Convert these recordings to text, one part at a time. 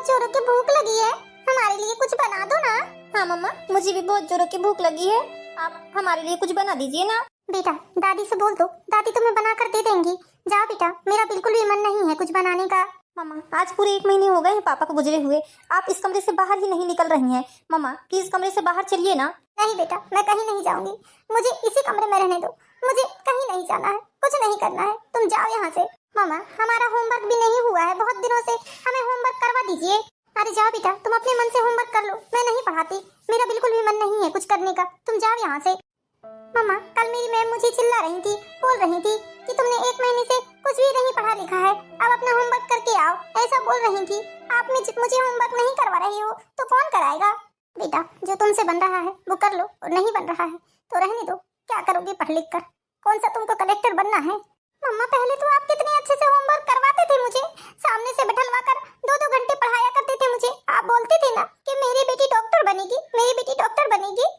बहुत जोरों की भूख लगी है, हमारे लिए कुछ बना दो ना। हाँ मम्मा, मुझे भी बहुत जोरों की भूख लगी है, आप हमारे लिए कुछ बना दीजिए ना। बेटा दादी से बोल दो, दादी तुम्हें बना कर दे देंगी। जाओ बेटा, मेरा बिल्कुल भी मन नहीं है कुछ बनाने का। मम्मा आज पूरे 1 महीने हो गए हैं पापा को गुजरे हुए, आप इस कमरे से बाहर ही नहीं निकल रही हैं। मम्मा प्लीज कमरे से बाहर चलिए ना। नहीं बेटा, मैं कहीं नहीं जाऊंगी, मुझे इसी कमरे में रहने दो, मुझे कहीं नहीं जाना है, कुछ नहीं करना है, तुम जाओ यहाँ से। मामा हमारा होमवर्क भी नहीं हुआ है बहुत दिनों से, हमें होमवर्क करवा दीजिए। अरे जाओ बेटा, तुम अपने मन से होमवर्क कर लो, मैं नहीं पढ़ाती, मेरा बिल्कुल भी मन नहीं है कुछ करने का, तुम जाओ यहाँ से। मामा कल मेरी मैम मुझे चिल्ला रही थी, बोल रही थी कि तुमने 1 महीने से कुछ भी नहीं पढ़ा लिखा है, अब अपना होमवर्क करके आओ, ऐसा बोल रही थी। आप मुझे होमवर्क नहीं करवा रही हो तो कौन कराएगा। बेटा जो तुमसे बन रहा है वो कर लो, और नहीं बन रहा है तो रहने दो, क्या करोगे पढ़ लिख कर, कौन सा तुमको कलेक्टर बनना है। मम्मा पहले तो आप कितने अच्छे से होमवर्क करवाते थे, मुझे सामने से बैठलवा कर 2-2 घंटे पढ़ाया करते थे मुझे, आप बोलते थे ना कि मेरी बेटी डॉक्टर बनेगी, मेरी बेटी डॉक्टर बनेगी।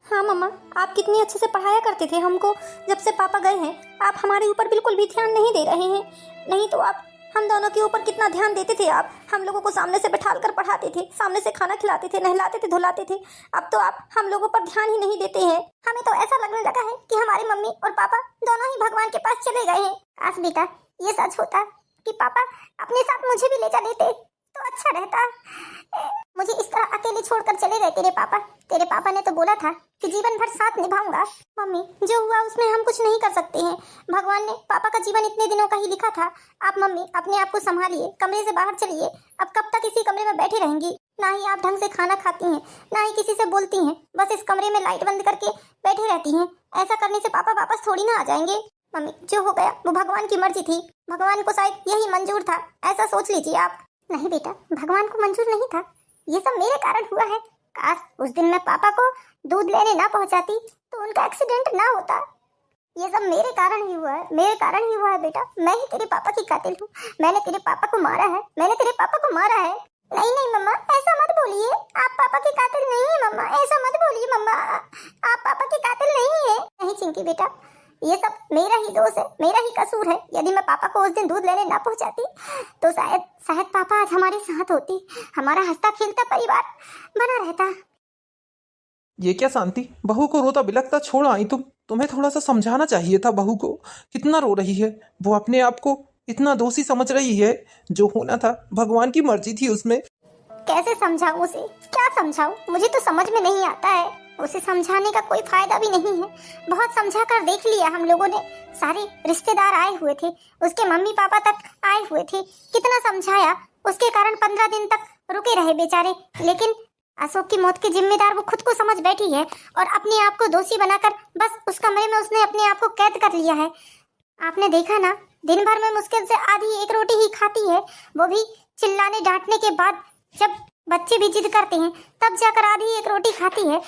हाँ मम्मा, आप कितनी अच्छे से पढ़ाया करते थे हमको, जब से पापा गए हैं आप हमारे ऊपर बिल्कुल भी ध्यान नहीं दे रहे हैं। नहीं तो आप हम दोनों के ऊपर कितना ध्यान देते थे, आप हम लोगों को सामने से बैठाल कर पढ़ाते थे, सामने से खाना खिलाते थे, नहलाते थे, धुलाते थे। अब तो आप हम लोगों पर ध्यान ही नहीं देते हैं। हमें तो ऐसा लगने लगा है कि हमारी मम्मी और पापा दोनों ही भगवान के पास चले गए हैं। काश बेटा ये सच होता कि पापा अपने साथ मुझे भी ले जा लेते तो अच्छा रहता। मुझे इस तरह अकेले छोड़कर चले गए तेरे पापा ने तो बोला था कि जीवन भर साथ निभाऊंगा। मम्मी जो हुआ उसमें हम कुछ नहीं कर सकते हैं, भगवान ने पापा का जीवन इतने दिनों का ही लिखा था। आप मम्मी अपने आप को संभालिए, कमरे से बाहर चलिए, अब कब तक इसी कमरे में बैठी रहेंगी। ना ही आप ढंग से खाना खाती हैं, ना ही किसी से बोलती हैं, बस इस कमरे में लाइट बंद करके बैठी रहती हैं। ऐसा करने से पापा वापस थोड़ी ना आ जाएंगे। मम्मी जो हो गया वो भगवान की मर्जी थी, भगवान को शायद यही मंजूर था, ऐसा सोच लीजिए आप। नहीं बेटा, भगवान को मंजूर नहीं था, ये सब मेरे कारण हुआ है। काश उस दिन मैं पापा को दूध लेने ना पहुंचाती तो उनका एक्सीडेंट ना होता। ये सब मेरे कारण ही हुआ है, मेरे कारण ही हुआ है बेटा। मैं ही तेरे पापा की कातिल हूँ, मैंने तेरे पापा को मारा है, मैंने तेरे पापा को मारा है। नहीं नहीं मम्मा ऐसा मत बोलिए, आप पापा की कातिल नहीं है मम्मा, ऐसा मत बोलिए मम्मा, आप पापा की कातिल नहीं है। नहीं चिंकी बेटा, ये सब मेरा ही दोष है, मेरा ही कसूर है। यदि मैं पापा को उस दिन दूध लेने ना पहुंचाती तो शायद पापा आज हमारे साथ होते, हमारा हंसता खेलता परिवार बना रहता। ये क्या शांति, बहू को रोता बिलखता छोड़ आई तुम्हें थोड़ा सा समझाना चाहिए था बहू को। कितना रो रही है वो, अपने आप को इतना दोषी समझ रही है। जो होना था भगवान की मर्जी थी उसमें। कैसे समझाऊं उसे, क्या समझाऊं, मुझे तो समझ में नहीं आता है। उसे समझाने का कोई फायदा भी नहीं है, बहुत समझा कर देख लिया हम लोगों ने, सारे रिश्तेदार आए हुए थे, उसके मम्मी पापा तक आए हुए थे, कितना समझाया, उसके कारण 15 दिन तक रुके रहे बेचारे। लेकिन अशोक की मौत के जिम्मेदार वो खुद को समझ बैठी है और अपने आप को दोषी बनाकर बस उस कमरे में उसने अपने आप को कैद कर लिया है। आपने देखा ना, दिन भर में मुश्किल से आधी 1 रोटी ही खाती है, वो भी चिल्लाने डांटने के बाद। जब बच्चे भी जिद करते हैं तब जाकर आधी 1 रोटी खाती है।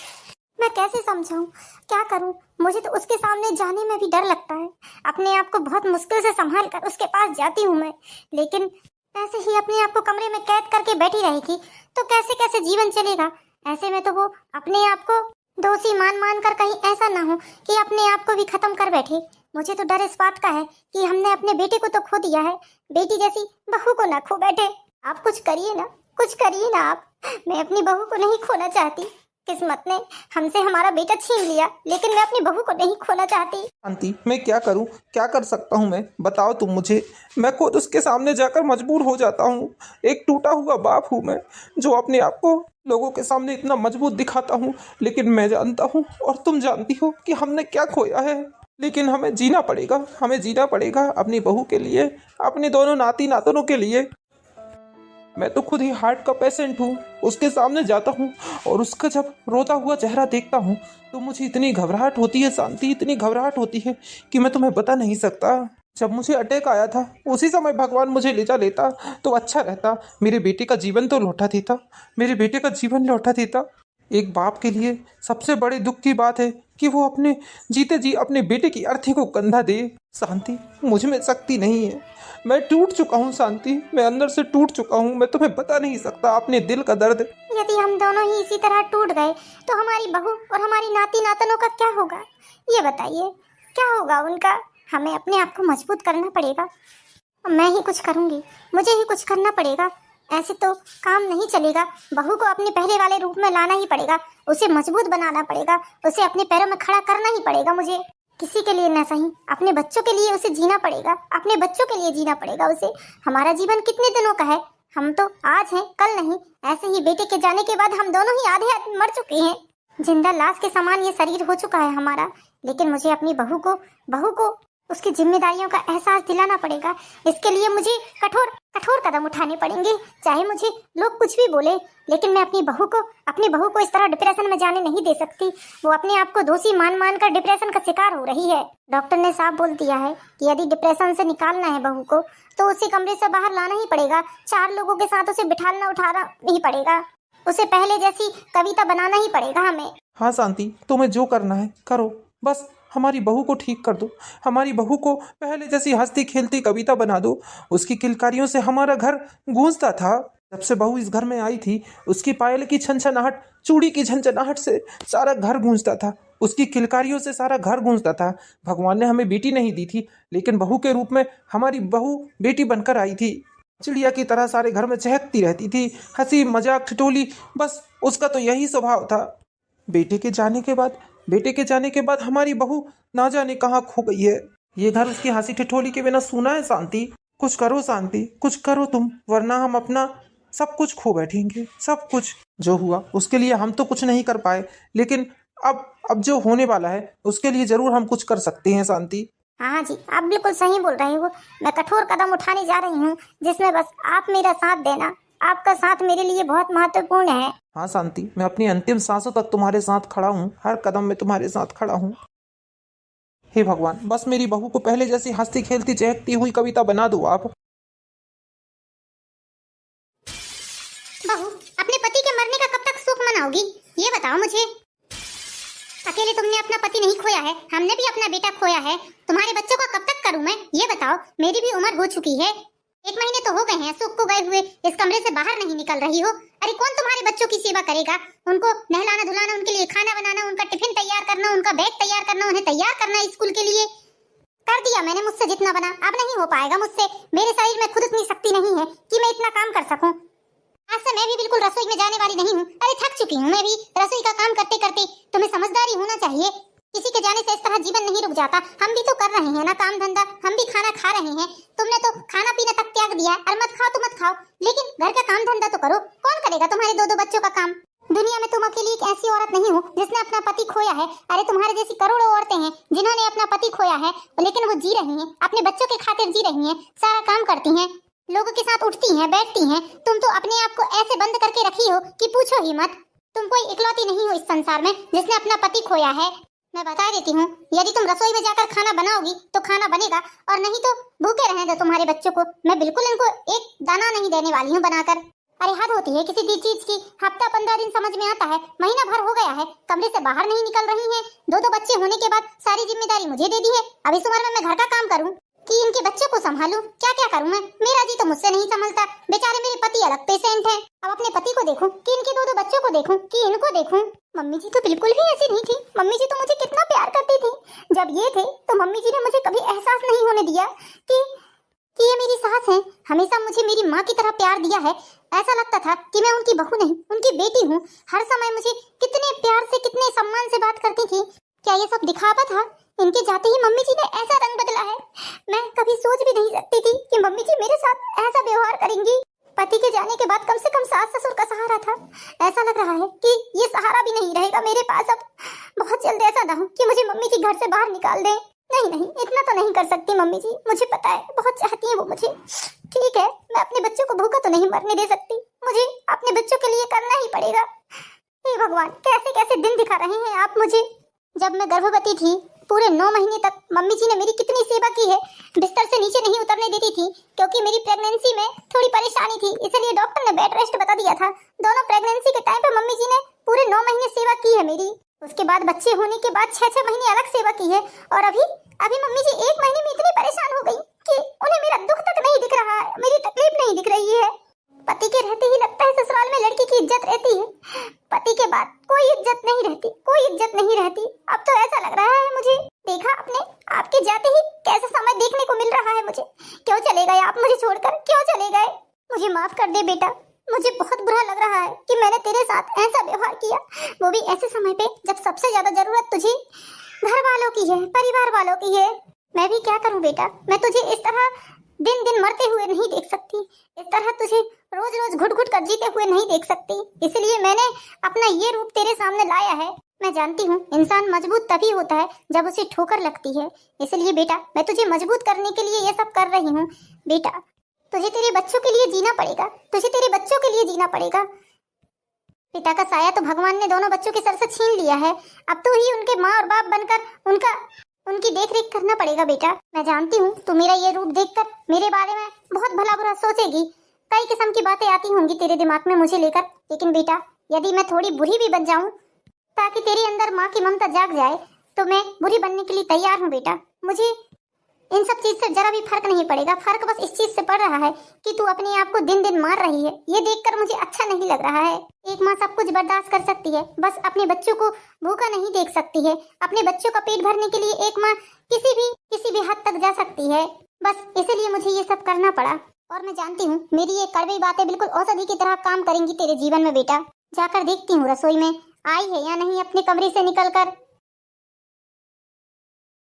मैं कैसे समझाऊं, क्या करूं, मुझे तो उसके सामने जाने में भी डर लगता है। अपने आप को बहुत मुश्किल से संभाल कर उसके पास जाती हूं मैं, लेकिन ऐसे ही अपने आप को कमरे में कैद करके बैठी रहेगी तो कैसे कैसे जीवन चलेगा। ऐसे में तो वो अपने आप को दोषी मान कर कहीं ऐसा ना हो कि अपने आप को भी खत्म कर बैठे। मुझे तो डर इस बात का है कि हमने अपने बेटे को तो खो दिया है, बेटी जैसी बहू को ना खो बैठे। आप कुछ करिए ना, कुछ करिए ना आप, मैं अपनी बहू को नहीं खोना चाहती। किस्मत ने हमसे हमारा बेटा छीन लिया, लेकिन मैं अपनी बहू को नहीं खोना चाहती। शांति मैं क्या करूं, क्या कर सकता हूं मैं, बताओ तुम मुझे। मैं खुद उसके सामने जाकर मजबूर हो जाता हूं। एक टूटा हुआ बाप हूं मैं, जो अपने आप को लोगों के सामने इतना मजबूत दिखाता हूं। लेकिन मैं जानता हूं और तुम जानती हो कि हमने क्या खोया है, लेकिन हमें जीना पड़ेगा, हमें जीना पड़ेगा अपनी बहू के लिए, अपने दोनों नाती नातनों के लिए। मैं तो खुद ही हार्ट का पेशेंट हूँ, उसके सामने जाता हूँ और उसका जब रोता हुआ चेहरा देखता हूँ तो मुझे इतनी घबराहट होती है शांति, इतनी घबराहट होती है कि मैं तुम्हें बता नहीं सकता। जब मुझे अटैक आया था उसी समय भगवान मुझे ले जा लेता तो अच्छा रहता, मेरे बेटे का जीवन तो लौटा देता, मेरे बेटे का जीवन लौटा देता। एक बाप के लिए सबसे बड़े दुख की बात है कि वो अपने जीते जी अपने बेटे की अर्थी को कंधा दे। शांति मुझ में शक्ति नहीं है, मैं टूट चुका हूँ शांति, मैं अंदर से टूट चुका हूँ। मैं तुम्हें बता नहीं सकता अपने दिल का दर्द। यदि हम दोनों ही इसी तरह टूट गए तो हमारी बहू और हमारी नाती नातनों का क्या होगा, ये बताइए, क्या होगा उनका। हमें अपने आप को मजबूत करना पड़ेगा, मैं ही कुछ करूंगी, मुझे ही कुछ करना पड़ेगा। ऐसे तो काम नहीं चलेगा। बहू को अपने पहले वाले रूप में लाना ही पड़ेगा, उसे मजबूत बनाना पड़ेगा, उसे अपने पैरों में खड़ा करना ही पड़ेगा। मुझे किसी के लिए न सही, अपने बच्चों के लिए उसे जीना पड़ेगा, अपने बच्चों के लिए जीना पड़ेगा उसे। हमारा जीवन कितने दिनों का है, हम तो आज हैं कल नहीं। ऐसे ही बेटे के जाने के बाद हम दोनों ही आधे मर चुके हैं। जिंदा लाश के समान ये शरीर हो चुका है हमारा। लेकिन मुझे अपनी बहू को उसकी जिम्मेदारियों का एहसास दिलाना पड़ेगा। इसके लिए मुझे कठोर कठोर कदम उठाने पड़ेंगे, चाहे मुझे लोग कुछ भी बोले। लेकिन मैं अपनी बहू को इस तरह डिप्रेशन में जाने नहीं दे सकती। वो अपने आप को दोषी मान कर डिप्रेशन का शिकार हो रही है। डॉक्टर ने साफ बोल दिया है कि यदि डिप्रेशन से निकालना है बहू को तो उसे कमरे से बाहर लाना ही पड़ेगा। 4 लोगों के साथ उसे बिठाना उठाना नहीं पड़ेगा, उसे पहले जैसी कविता बनाना ही पड़ेगा हमें। हाँ शांति, तुम्हें जो करना है करो, बस हमारी बहू को ठीक कर दो। हमारी बहू को पहले जैसी हंसती खेलती कविता बना दो। उसकी किलकारियों से हमारा घर गूंजता था। जब से बहू इस घर में आई थी, उसकी पायल की छनछनाहट, चूड़ी की झनझनाहट से सारा घर गूंजता था। उसकी किलकारियों से सारा घर गूंजता था। भगवान ने हमें बेटी नहीं दी थी, लेकिन बहू के रूप में हमारी बहू बेटी बनकर आई थी। चिड़िया की तरह सारे घर में चहकती रहती थी, हंसी मजाक ठिठोली, बस उसका तो यही स्वभाव था। बेटे के जाने के बाद हमारी बहू ना जाने कहाँ खो गई है। ये घर उसकी हंसी ठिठोली के बिना सूना है। शांति, कुछ करो शांति, कुछ करो तुम, वरना हम अपना सब कुछ खो बैठेंगे। सब कुछ जो हुआ उसके लिए हम तो कुछ नहीं कर पाए, लेकिन अब जो होने वाला है उसके लिए जरूर हम कुछ कर सकते हैं। शांति, हाँ जी, आप बिल्कुल सही बोल रहे हो। मैं कठोर कदम उठाने जा रही हूँ, जिसमें बस आप मेरा साथ देना। आपका साथ मेरे लिए बहुत महत्वपूर्ण है। हाँ शांति, मैं अपनी अंतिम सांसों तक तुम्हारे साथ खड़ा हूँ, हर कदम में तुम्हारे साथ खड़ा हूँ। हे भगवान, बस मेरी बहू को पहले जैसी हंसती खेलती चहकती हुई कविता बना दो आप। बहू, अपने पति के मरने का कब तक सुख मनाओगी, ये बताओ मुझे। अकेले तुमने अपना पति नहीं खोया है, हमने भी अपना बेटा खोया है। तुम्हारे बच्चों का कब तक करूं मैं, ये बताओ। मेरी भी उम्र हो चुकी है, 1 महीने तो हो गए हैं सुख को गए हुए। इस कमरे से बाहर नहीं निकल रही हो। अरे कौन तुम्हारे बच्चों की सेवा करेगा? उनको नहलाना धुलाना, उनके लिए खाना बनाना, उनका टिफिन तैयार करना, उनका बैग तैयार करना, उन्हें तैयार करना स्कूल के लिए। कर दिया मैंने मुझसे जितना बना, अब नहीं हो पाएगा मुझसे। मेरे शरीर में खुद इतनी शक्ति नहीं है कि मैं इतना काम कर सकूं। आज से मैं भी बिल्कुल रसोई में जाने वाली नहीं हूँ। अरे थक चुकी हूँ मैं भी रसोई का काम करते करते। तुम्हें समझदारी होना चाहिए। किसी के जाने से इस तरह जीवन नहीं रुक जाता। हम भी तो कर रहे हैं ना काम धंधा, हम भी खाना खा रहे हैं। तुमने तो खाना पीना तक त्याग दिया। और मत खाओ तो मत खाओ, लेकिन घर का काम धंधा तो करो। कौन करेगा तुम्हारे 2-2 बच्चों का काम? दुनिया में तुम अकेली एक ऐसी औरत नहीं हो जिसने अपना पति खोया है। अरे तुम्हारे जैसी करोड़ों औरतें हैं जिन्होंने अपना पति खोया है, लेकिन वो जी रही हैं, अपने बच्चों के खातिर जी रही हैं, सारा काम करती हैं, लोगों के साथ उठती हैं, बैठती हैं। तुम तो अपने आप को ऐसे बंद करके रखी हो कि पूछो ही मत। तुम कोई इकलौती नहीं हो इस संसार में जिसने अपना पति खोया है। मैं बता देती हूँ, यदि तुम रसोई में जाकर खाना बनाओगी तो खाना बनेगा, और नहीं तो भूखे रहने दो तुम्हारे बच्चों को। मैं बिल्कुल इनको एक दाना नहीं देने वाली हूँ बनाकर। अरे हद होती है किसी भी चीज की। हफ्ता 15 दिन समझ में आता है, महीना भर हो गया है, कमरे से बाहर नहीं निकल रही हैं। 2-2 बच्चे होने के बाद सारी जिम्मेदारी मुझे दे दी है। अब इस उम्र में मैं घर का काम करूँ कि इनके बच्चों को संभालूं? क्या क्या करूं मैं? मेरा जी तो मुझसे नहीं संभलता। बेचारे मेरे पति अलग पेशेंट हैं। अब अपने पति को देखूं कि इनके 2-2 बच्चों को देखूं कि इनको देखूं? मम्मी जी तो बिल्कुल भी ऐसी नहीं थी। मम्मी जी तो मुझे कितना प्यार करती थी। जब ये थे तो मम्मी जी ने मुझे कभी एहसास नहीं होने दिया कि ये मेरी सास है। हमेशा मुझे मेरी माँ की तरह प्यार दिया है। ऐसा लगता था कि मैं उनकी बहू नहीं, उनकी बेटी हूँ। हर समय मुझे कितने प्यार से, कितने सम्मान से बात करती थी। क्या ये सब दिखावा था? इनके जाते ही मम्मी जी ने ऐसा रंग बदला है। मैं कभी सोच भी नहीं सकती थी कि मम्मी जी मेरे साथ ऐसा व्यवहार करेंगी। पति के जाने के बाद कम से कम सास ससुर का सहारा था। ऐसा लग रहा है कि ये सहारा भी नहीं रहेगा मेरे पास अब। बहुत जल्द ऐसा ना हो कि मुझे मम्मी जी घर से बाहर निकाल दें। नहीं, इतना तो नहीं कर सकती मम्मी जी। मुझे पता है बहुत चाहती है वो मुझे। ठीक है, मैं अपने बच्चों को भूखा तो नहीं मरने दे सकती। मुझे अपने बच्चों के लिए करना ही पड़ेगा। हे भगवान, कैसे कैसे दिन दिखा रहे हैं आप मुझे। जब मैं गर्भवती थी पूरे 9 महीने तक मम्मी जी ने मेरी कितनी सेवा की है। बिस्तर से नीचे नहीं उतरने देती थी, क्योंकि मेरी प्रेगनेंसी में थोड़ी परेशानी थी, इसलिए डॉक्टर ने बेड रेस्ट बता दिया था। दोनों प्रेगनेंसी के टाइम पे मम्मी जी ने पूरे 9 महीने सेवा की है मेरी। उसके बाद बच्चे होने के बाद 6-6 महीने अलग सेवा की है। और अभी मम्मी जी 1 महीने में इतनी परेशान हो गई कि उन्हें मेरा दुख तक नहीं दिख रहा है, मेरी तकलीफ नहीं दिख रही है। पति के रहते ही लगता है ससुराल में लड़की की इज्जत रहती है, पति के बाद कोई इज्जत नहीं रहती, कोई इज्जत नहीं रहती। अब तो ऐसा लग रहा है मुझे, देखा आपने, आपके जाते ही कैसा समय देखने को मिल रहा है मुझे। क्यों चले गए आप मुझे छोड़कर, क्यों चले गए? मुझे माफ कर दे बेटा। मुझे बहुत बुरा लग रहा है कि मैंने तेरे साथ ऐसा व्यवहार किया, वो भी ऐसे समय पे जब सबसे ज्यादा जरूरत तुझे घर वालों की है, परिवार वालों की है। मैं भी क्या करूं बेटा, मैं तुझे इस तरह दिन दिन मरते हुए नहीं देख सकती, इस तरह तुझे रोज रोज घुट घुट कर जीते हुए नहीं देख सकती। इसलिए मैंने अपना ये रूप तेरे सामने लाया है। मैं जानती हूँ इंसान मजबूत तभी होता है जब उसे ठोकर लगती है। इसलिए बेटा मैं तुझे मजबूत करने के लिए ये सब कर रही हूँ। बेटा तुझे तेरे बच्चों के लिए जीना पड़ेगा, तुझे तेरे बच्चों के लिए जीना पड़ेगा। पिता का साया तो भगवान ने दोनों बच्चों के सर से छीन लिया है, अब तो ही उनके माँ और बाप बनकर उनकी देख रेख करना पड़ेगा। बेटा मैं जानती हूँ तू मेरा ये रूप देखकर मेरे बारे में बहुत भला बुरा सोचेगी, कई किस्म की बातें आती होंगी तेरे दिमाग में मुझे लेकर। लेकिन बेटा यदि मैं थोड़ी बुरी भी बन जाऊं ताकि तेरे अंदर माँ की ममता जाग जाए, तो मैं बुरी बनने के लिए तैयार हूँ। बेटा मुझे इन सब चीज से जरा भी फर्क नहीं पड़ेगा, फर्क बस इस चीज से पड़ रहा है कि तू अपने आप को दिन दिन मार रही है। ये देखकर मुझे अच्छा नहीं लग रहा है। एक माँ सब कुछ बर्दाश्त कर सकती है, बस अपने बच्चों को भूखा नहीं देख सकती है। अपने बच्चों का पेट भरने के लिए एक माँ किसी भी हद तक जा सकती है। बस इसीलिए मुझे ये सब करना पड़ा। और मैं जानती हूँ मेरी ये कड़वी बातें बिल्कुल औषधि की तरह काम करेंगी तेरे जीवन में। बेटा जाकर देखती हूँ रसोई में आई है या नहीं अपने कमरे से निकलकर।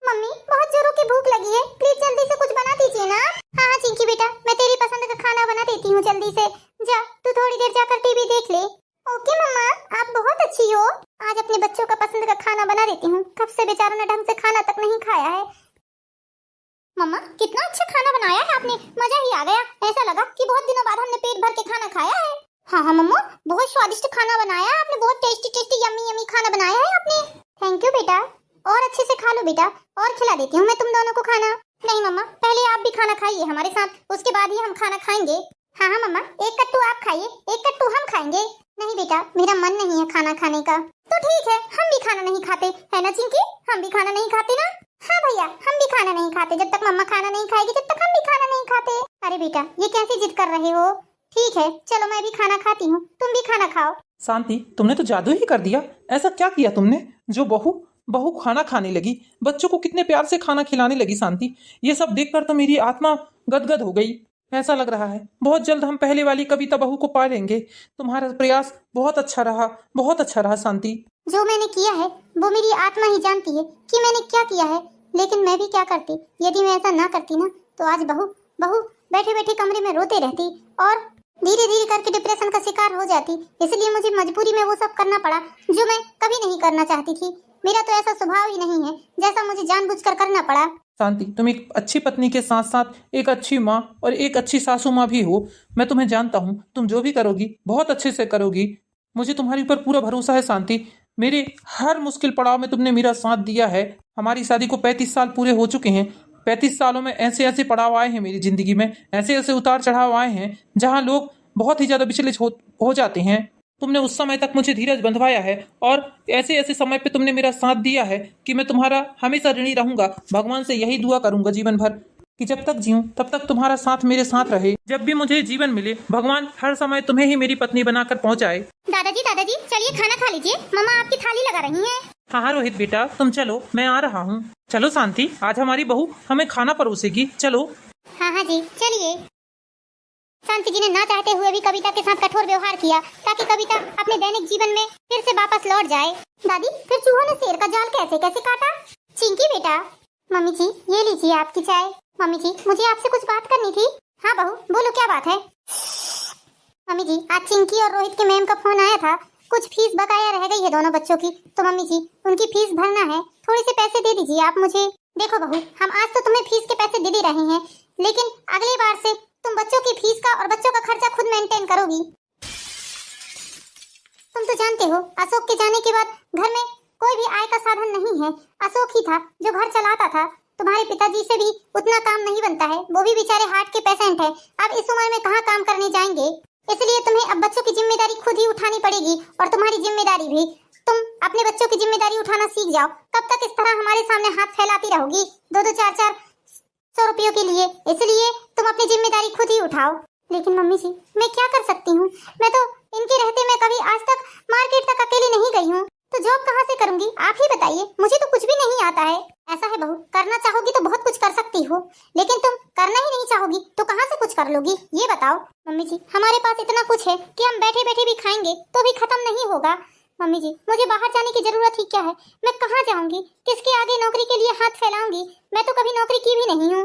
मम्मी बहुत जोरों की भूख लगी है, प्लीज जल्दी से कुछ बना दीजिए ना। हाँ चिंकी बेटा मैं तेरी पसंद का खाना बना देती हूँ, जल्दी से जा तू थोड़ी देर जाकर टीवी देख ले। ओके मम्मा आप बहुत अच्छी हो। आज अपने बच्चों का पसंद का खाना बना देती हूँ, कब से बेचारों ने ढंग से खाना तक नहीं खाया है। मम्मा कितना अच्छा खाना बनाया है आपने, मजा ही आ गया। ऐसा लगा कि बहुत दिनों बाद हमने पेट भर के खाना खाया है। हाँ मम्मा बहुत स्वादिष्ट खाना बनाया है आपने, बहुत टेस्टी टेस्टी यम्मी यम्मी खाना बनाया है आपने। थैंक यू बेटा, और अच्छे से खा लो बेटा, और खिला देती हूँ मैं तुम दोनों को खाना। नहीं मम्मा पहले आप भी खाना खाइए हमारे साथ, उसके बाद ही हम खाना खाएंगे। हाँ मम्मा एक कट्टू आप खाइए, एक कट्टू हम खाएंगे। नहीं बेटा मेरा मन नहीं है खाना खाने का। तो ठीक है हम भी खाना नहीं खाते, है ना चिंकी, हम भी खाना नहीं खाते ना। हाँ भैया हम भी खाना नहीं खाते, जब तक मम्मा खाना नहीं खाएगी तब तक हम भी खाना नहीं खाते। अरे बेटा ये कैसी जिद कर रहे हो। ठीक है चलो मैं भी खाना खाती हूँ, तुम भी खाना खाओ। शांति तुमने तो जादू ही कर दिया। ऐसा क्या किया तुमने जो बहू खाना खाने लगी, बच्चों को कितने प्यार से खाना खिलाने लगी। शांति ये सब देखकर तो मेरी आत्मा गदगद हो गई। ऐसा लग रहा है बहुत जल्द हम पहले वाली कविता बहू को पा लेंगे। तुम्हारा प्रयास बहुत अच्छा रहा, बहुत अच्छा रहा शांति। जो मैंने किया है वो मेरी आत्मा ही जानती है कि मैंने क्या किया है, लेकिन मैं भी क्या करती। यदि मैं ऐसा ना करती ना तो आज बहू बैठे बैठे कमरे में रोते रहती और धीरे धीरे करके डिप्रेशन का शिकार हो जाती। इसलिए मुझे मजबूरी में वो सब करना पड़ा जो मैं कभी नहीं करना चाहती थी। मेरा तो ऐसा स्वभाव ही नहीं है जैसा मुझे जानबूझकर करना पड़ा। शांति तुम एक अच्छी पत्नी के साथ साथ एक अच्छी माँ और एक अच्छी सासू माँ भी हो। मैं तुम्हें जानता हूँ, तुम जो भी करोगी बहुत अच्छे से करोगी। मुझे तुम्हारे ऊपर पूरा भरोसा है शांति। मेरे हर मुश्किल पड़ाव में तुमने मेरा साथ दिया है। हमारी शादी को 35 साल पूरे हो चुके हैं। 35 सालों में ऐसे ऐसे पड़ाव आए हैं मेरी जिंदगी में, ऐसे ऐसे उतार चढ़ाव आए हैं जहाँ लोग बहुत ही ज्यादा विचलित हो जाते हैं। तुमने उस समय तक मुझे धीरज बंधवाया है और ऐसे ऐसे समय पे तुमने मेरा साथ दिया है कि मैं तुम्हारा हमेशा ऋणी रहूंगा। भगवान से यही दुआ करूंगा जीवन भर कि जब तक जीऊं तब तक तुम्हारा साथ मेरे साथ रहे। जब भी मुझे जीवन मिले भगवान हर समय तुम्हें ही मेरी पत्नी बनाकर पहुंचाए। दादाजी चलिए खाना खा लीजिए, मम्मा आपकी थाली लगा रही हैं। हाँ रोहित बेटा तुम चलो, मैं आ रहा हूँ। चलो शांति आज हमारी बहू हमें खाना परोसेगी, चलो। हाँ जी चलिए। शांति जी ने ना चाहते हुए भी कविता के साथ कठोर व्यवहार किया ताकि कविता अपने दैनिक जीवन में फिर से वापस लौट जाए। दादी फिर चूहों ने शेर का जाल कैसे कैसे काटा। चिंकी बेटा। मम्मी जी ये लीजिए आपकी चाय। मम्मी जी मुझे आपसे कुछ बात करनी थी। हाँ बहू बोलो क्या बात है। मम्मी जी आज चिंकी और रोहित के मैम का फोन आया था, कुछ फीस बकाया रह गई है दोनों बच्चों की, तो मम्मी जी उनकी फीस भरना है, थोड़े से पैसे दे दीजिए आप मुझे। देखो बहू हम आज तो तुम्हें फीस के पैसे दे रहे हैं, लेकिन अगली बार से तुम बच्चों की फीस का और बच्चों का खर्चा खुद मेंटेन करोगी। तुम तो जानते हो अशोक के जाने के बाद घर में कोई भी आय का साधन नहीं है। अशोक ही था जो घर चलाता था। तुम्हारे पिताजी से भी उतना काम नहीं बनता है, वो भी बेचारे हार्ट के पेशेंट है। अब इस उम्र में कहाँ काम करने जाएंगे, इसलिए तुम्हें अब बच्चों की जिम्मेदारी खुद ही उठानी पड़ेगी और तुम्हारी जिम्मेदारी भी। तुम अपने बच्चों की जिम्मेदारी उठाना सीख जाओ। कब तक इस तरह हमारे सामने हाथ फैलाती रहोगी 2-2 4-4 100 रुपयों के लिए, इसलिए तुम अपनी जिम्मेदारी खुद ही उठाओ। लेकिन मम्मी जी मैं क्या कर सकती हूँ, मैं तो इनके रहते मैं कभी आज तक मार्केट तक अकेली नहीं गई हूँ। तो जॉब कहाँ से करूंगी, आप ही बताइए, मुझे तो कुछ भी नहीं आता है। ऐसा है बहू, करना चाहोगी तो बहुत कुछ कर सकती हो, लेकिन तुम करना ही नहीं चाहोगी तो कहाँ से कुछ कर लोगी, ये बताओ। मम्मी जी, हमारे पास इतना कुछ है कि हम बैठे बैठे भी खाएंगे तो भी खत्म नहीं होगा। मम्मी जी, मुझे बाहर जाने की जरूरत ही क्या है, मैं कहाँ जाऊंगी, किसके आगे नौकरी के लिए हाथ फैलाऊंगी, मैं तो कभी नौकरी की भी नहीं हूँ।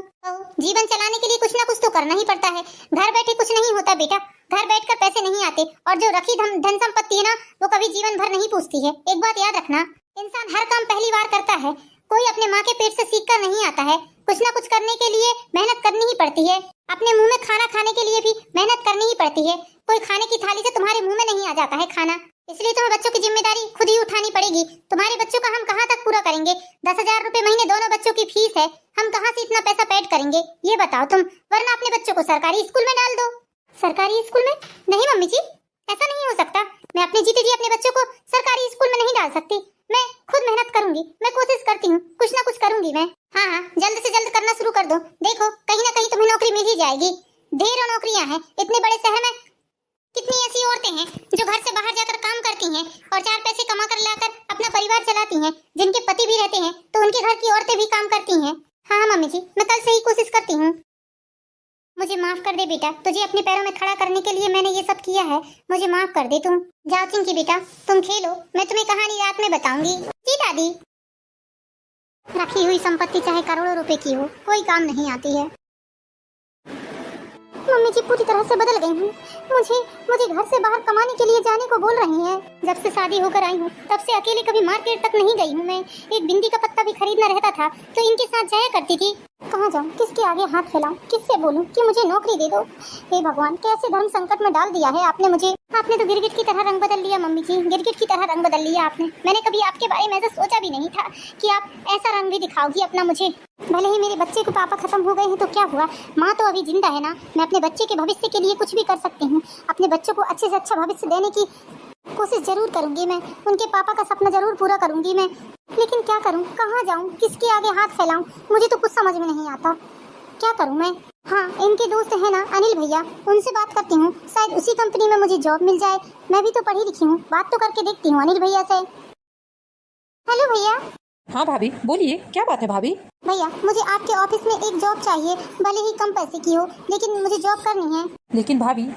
जीवन चलाने के लिए कुछ ना कुछ तो करना ही पड़ता है, घर बैठे कुछ नहीं होता बेटा, घर बैठकर पैसे नहीं आते, और जो रखी धन संपत्ति है ना, वो कभी जीवन भर नहीं पूछती है। एक बात याद रखना, इंसान हर काम पहली बार करता है, कोई अपने माँ के पेट से सीख कर नहीं आता है, कुछ ना कुछ करने के लिए मेहनत करनी ही पड़ती है। अपने मुंह में खाना खाने के लिए भी मेहनत करनी ही पड़ती है, कोई खाने की थाली से तुम्हारे मुंह में नहीं आ जाता है खाना, इसलिए तुम्हें बच्चों की जिम्मेदारी खुद ही उठानी पड़ेगी। तुम्हारे बच्चों का हम कहाँ तक पूरा करेंगे, 10,000 रुपए महीने दोनों बच्चों की फीस है, हम कहाँ से इतना पैसा पेड करेंगे, ये बताओ तुम, वरना अपने बच्चों को सरकारी स्कूल में डाल दो। सरकारी स्कूल में? नहीं मम्मी जी, ऐसा नहीं हो सकता, मैं अपने जीते जी अपने बच्चों को सरकारी स्कूल में नहीं डाल सकती, मैं खुद मेहनत करूंगी, मैं कोशिश करती हूँ, कुछ ना कुछ करूंगी मैं। हाँ हाँ, जल्द से जल्द करना शुरू कर दो, देखो कहीं ना कहीं तुम्हें नौकरी मिल ही जाएगी, ढेरों नौकरियां हैं, इतने बड़े शहर में कितनी ऐसी औरतें हैं जो घर से बाहर जाकर काम करती हैं और 4 पैसे कमा कर लाकर अपना परिवार चलाती हैं, जिनके पति भी रहते हैं तो उनके घर की औरतें भी काम करती हैं। हाँ मम्मी जी, मैं कल से ही कोशिश करती हूँ। मुझे माफ कर दे बेटा, तुझे अपने पैरों में खड़ा करने के लिए मैंने ये सब किया है, मुझे माफ कर दे तुम। जाओ चिंकी बेटा, तुम खेलो, मैं तुम्हें कहानी रात में बताऊंगी। जी दादी। रखी हुई संपत्ति चाहे करोड़ों रुपए की हो, कोई काम नहीं आती है। मम्मी जी पूरी तरह से बदल गई हूँ, मुझे घर से बाहर कमाने के लिए जाने को बोल रही हैं। जब से शादी होकर आई हूँ तब से अकेले कभी मार्केट तक नहीं गई हूँ मैं, एक बिंदी का पत्ता भी खरीदना रहता था तो इनके साथ जाया करती थी। कहाँ जाऊँ, किसके आगे हाथ फैलाऊं, किससे बोलूं कि मुझे नौकरी दे दो। हे भगवान, कैसे धर्म संकट में डाल दिया है आपने मुझे। आपने तो गिरगिट की तरह रंग बदल लिया मम्मी जी, गिरगिट की तरह रंग बदल लिया आपने। मैंने कभी आपके बारे में ऐसा सोचा भी नहीं था कि आप ऐसा रंग भी दिखाओगी अपना मुझे। भले ही मेरे बच्चे के पापा खत्म हो गए हैं तो क्या हुआ, माँ तो अभी जिंदा है ना, मैं अपने बच्चे के भविष्य के लिए कुछ भी कर सकती हूँ, अपने बच्चों को अच्छे से अच्छा भविष्य देने की कोशिश जरूर करूंगी मैं, उनके पापा का सपना जरूर पूरा करूंगी मैं। लेकिन क्या करूं, कहाँ जाऊं, किसके आगे हाथ फैलाऊं, मुझे तो कुछ समझ में नहीं आता, क्या करूं मैं। हाँ, इनके दोस्त है ना अनिल भैया, उनसे बात करती हूँ, शायद उसी कंपनी में मुझे जॉब मिल जाए, मैं भी तो पढ़ी लिखी हूँ, बात तो करके देखती हूँ अनिल भैया से। हेलो भैया। हाँ भाभी बोलिए, क्या बात है भाभी? भैया, मुझे आपके ऑफिस में एक जॉब चाहिए, भले ही कम पैसे की हो, लेकिन मुझे जॉब करनी है। लेकिन भाभी।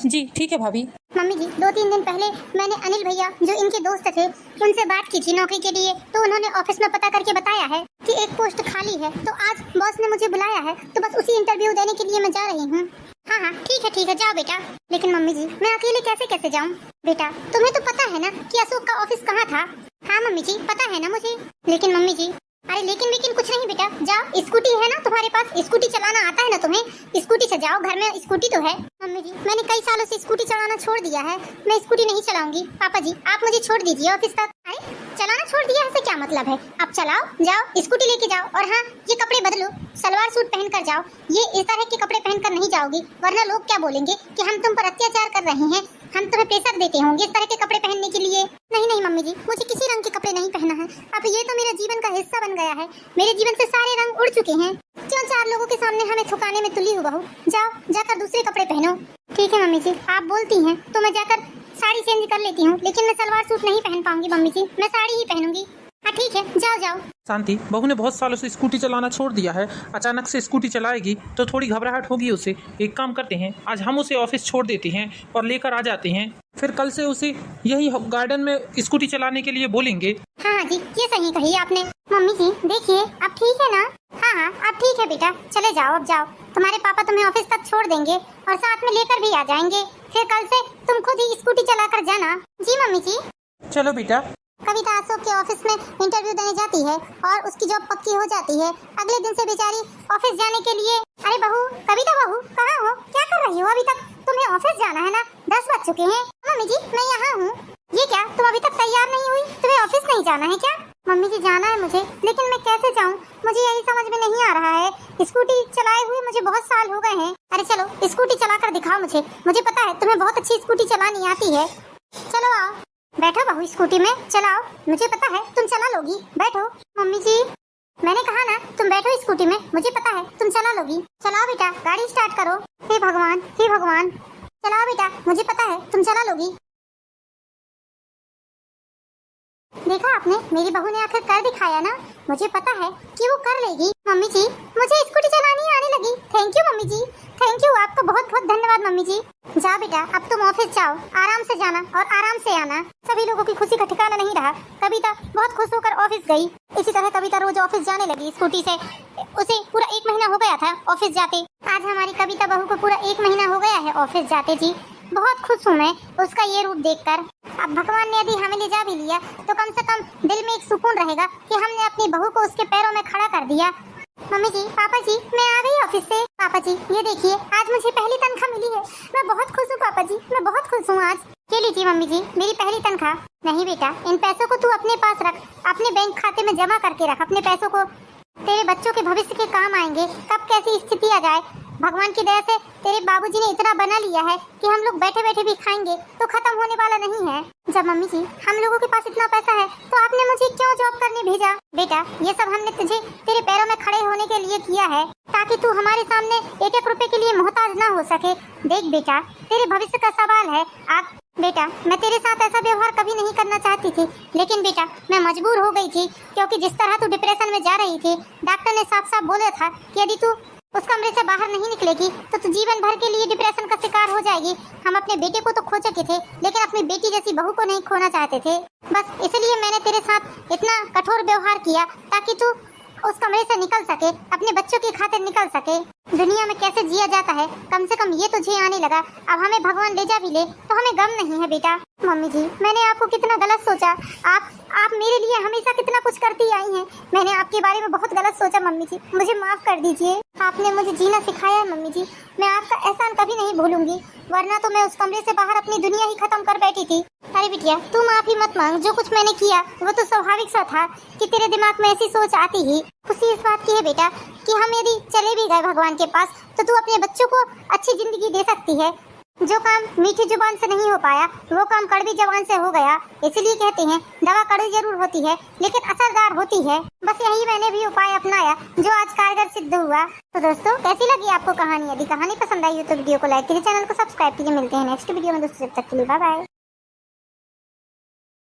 जी ठीक है भाभी। मम्मी जी, 2-3 दिन पहले मैंने अनिल भैया जो इनके दोस्त थे उनसे बात की थी नौकरी के लिए, तो उन्होंने ऑफिस में पता करके बताया है कि एक पोस्ट खाली है, तो आज बॉस ने मुझे बुलाया है, तो बस उसी इंटरव्यू देने के लिए मैं जा रही हूँ। हाँ हाँ ठीक है, जाओ बेटा। लेकिन मम्मी जी, मैं अकेले कैसे जाऊँ? बेटा, तुम्हें तो पता है ना कि अशोक का ऑफिस कहाँ था? हाँ मम्मी जी, पता है ना मुझे। लेकिन मम्मी जी, अरे लेकिन कुछ नहीं बेटा, जाओ, स्कूटी है ना तुम्हारे पास, स्कूटी चलाना आता है ना तुम्हें, स्कूटी से जाओ, घर में स्कूटी तो है। मम्मी जी, मैंने कई सालों से स्कूटी चलाना छोड़ दिया है, मैं स्कूटी नहीं चलाऊंगी। पापा जी, आप मुझे छोड़ दीजिए ऑफिस तक। अरे चलाना छोड़ दिया है क्या मतलब है? आप चलाओ, जाओ स्कूटी लेके जाओ, और हाँ, ये कपड़े बदलो, सलवार सूट पहन कर जाओ, ये इस तरह के कपड़े पहनकर नहीं जाओगी, वरना लोग क्या बोलेंगे कि हम तुम पर अत्याचार कर रहे हैं, हम तुम्हें पैसा देते होंगे इस तरह के कपड़े पहनने के लिए। नहीं मम्मी जी, मुझे किसी रंग के कपड़े नहीं पहना है, अब ये तो मेरे जीवन का हिस्सा बन गया है, मेरे जीवन से सारे रंग उड़ चुके हैं, क्यों 4 लोगों के सामने हमें थुकाने में तुली हो बहू। जाओ, जाकर दूसरे कपड़े पहनो। ठीक है मम्मी जी, आप बोलती हैं तो मैं जाकर साड़ी चेंज कर लेती हूँ, लेकिन मैं सलवार सूट नहीं पहन पाऊंगी मम्मी जी, मैं साड़ी ही पहनूंगी। हाँ ठीक है, जाओ। शांति, बहू ने बहुत सालों से स्कूटी चलाना छोड़ दिया है, अचानक से स्कूटी चलाएगी तो थोड़ी घबराहट होगी उसे। एक काम करते हैं, आज हम उसे ऑफिस छोड़ देते हैं और लेकर आ जाते हैं, फिर कल से उसे यही गार्डन में स्कूटी चलाने के लिए बोलेंगे। हाँ जी, ये सही कही आपने। मम्मी जी देखिए, अब ठीक है ना? हाँ, अब ठीक है बेटा, चले जाओ, अब जाओ, तुम्हारे पापा तुम्हें ऑफिस तक छोड़ देंगे और साथ में लेकर भी आ जाएंगे, फिर कल से तुम खुद ही स्कूटी चला कर जाना। जी मम्मी जी। चलो बेटा। कविता अशोक के ऑफिस में इंटरव्यू देने जाती है और उसकी जॉब पक्की हो जाती है, अगले दिन से बेचारी ऑफिस जाने के लिए। अरे बहू, कविता बहू, कहाँ हो, क्या कर रही हो? अभी तक तुम्हें ऑफिस जाना है ना, 10 बज चुके हैं। मम्मी जी, मैं यहाँ हूँ। ये क्या, तुम अभी तक तैयार नहीं हुई? तुम्हें ऑफिस नहीं जाना है क्या? मम्मी जी, जाना है मुझे, लेकिन मैं कैसे जाऊँ, मुझे यही समझ में नहीं आ रहा है। स्कूटी चलाए हुए मुझे बहुत साल हो गए हैं। अरे चलो, स्कूटी चला कर दिखाओ मुझे पता है तुम्हें बहुत अच्छी स्कूटी चलानी आती है। चलो आओ, बैठो बहू, स्कूटी में चलाओ, मुझे पता है तुम चला लोगी, बैठो। मम्मी जी, मैंने कहा ना तुम बैठो स्कूटी में, मुझे पता है तुम चला लोगी। चलाओ बेटा, गाड़ी स्टार्ट करो। हे भगवान, चलाओ बेटा, मुझे पता है तुम चला लोगी। देखा आपने, मेरी बहू ने आखिर कर दिखाया ना। मुझे पता है कि वो कर लेगी। मम्मी जी, मुझे स्कूटी चलानी आने लगी। Thank you mummy ji, thank you, आपका बहुत बहुत धन्यवाद मम्मी जी। जा बेटा, अब तुम ऑफिस जाओ, आराम से जाना और आराम से आना। सभी लोगों की खुशी का ठिकाना नहीं रहा। कविता बहुत खुश होकर ऑफिस गई। इसी तरह कविता रोज ऑफिस जाने लगी स्कूटी से। उसे पूरा 1 महीना हो गया था ऑफिस जाते। आज हमारी कविता बहू को पूरा 1 महीना हो गया है ऑफिस जाते जी। बहुत खुश हूँ मैं उसका ये रूप देखकर। अब भगवान ने यदि हमें ले जा भी लिया तो कम से कम दिल में एक सुकून रहेगा कि हमने अपनी बहू को उसके पैरों में खड़ा कर दिया। मम्मी जी, पापा जी, मैं आ गई ऑफिस से। पापा जी, ये देखिए, आज मुझे पहली तनख्वाह मिली है। मैं बहुत खुश हूँ पापा जी, मैं बहुत खुश हूँ आज। ये लीजिए मम्मी जी, मेरी पहली तनख्वाह। नहीं बेटा, इन पैसों को तू अपने पास रख, अपने बैंक खाते में जमा करके रख। अपने पैसों को तेरे बच्चों के भविष्य के काम आएंगे। कब कैसी स्थिति आ जाए, भगवान की दया से तेरे बाबूजी ने इतना बना लिया है कि हम लोग बैठे बैठे भी खाएंगे तो खत्म होने वाला नहीं है। जब मम्मी जी, हम लोगों के पास इतना पैसा है तो आपने मुझे क्यों जॉब करने भेजा? बेटा, ये सब हमने तुझे तेरे पैरों में खड़े होने के लिए किया है, ताकि तू हमारे सामने 1-1 रुपए के लिए मोहताज ना हो सके। देख बेटा, तेरे भविष्य का सवाल है। बेटा, मैं तेरे साथ ऐसा व्यवहार कभी नहीं करना चाहती थी, लेकिन बेटा मैं मजबूर हो गई थी, क्योंकि जिस तरह तू डिप्रेशन में जा रही थी, डॉक्टर ने साफ साफ बोला था कि यदि तू उस कमरे से बाहर नहीं निकलेगी तो तू जीवन भर के लिए डिप्रेशन का शिकार हो जाएगी। हम अपने बेटे को तो खो चुके थे, लेकिन अपनी बेटी जैसी बहू को नहीं खोना चाहते थे। बस इसलिए मैंने तेरे साथ इतना कठोर व्यवहार किया, ताकि तू उस कमरे से निकल सके, अपने बच्चों की खातिर निकल सके। दुनिया में कैसे जिया जाता है, कम से कम ये तुझे आने लगा। अब हमें भगवान ले जा भी ले तो हमें गम नहीं है बेटा। मम्मी जी, मैंने आपको कितना गलत सोचा। आप मेरे लिए हमेशा कितना कुछ करती आई हैं। मैंने आपके बारे में बहुत गलत सोचा मम्मी जी, मुझे माफ कर दीजिए। आपने मुझे जीना सिखाया है मम्मी जी, मैं आपका एहसान कभी नहीं भूलूंगी, वरना तो मैं उस कमरे से बाहर अपनी दुनिया ही खत्म कर बैठी थी। अरे बिटिया, तू माफी मत मांग, जो कुछ मैंने किया वो तो स्वाभाविक सा था कि तेरे दिमाग में ऐसी सोच आती ही। खुशी इस बात की है बेटा कि हम यदि चले भी गए भगवान के पास तो तू अपने बच्चों को अच्छी जिंदगी दे सकती है। जो काम मीठी जुबान से नहीं हो पाया वो काम कड़वी जुबान से हो गया। इसलिए कहते हैं दवा कड़वी जरूर होती है लेकिन असरदार होती है। बस यही मैंने भी उपाय अपनाया जो आज कारगर सिद्ध हुआ। तो दोस्तों, कैसी लगी आपको कहानी? यदि कहानी पसंद आई हो तो वीडियो को लाइक कीजिए, चैनल को सब्सक्राइब कीजिए। मिलते हैं नेक्स्ट वीडियो में दोस्तों, जब तक के लिए बाय बाय।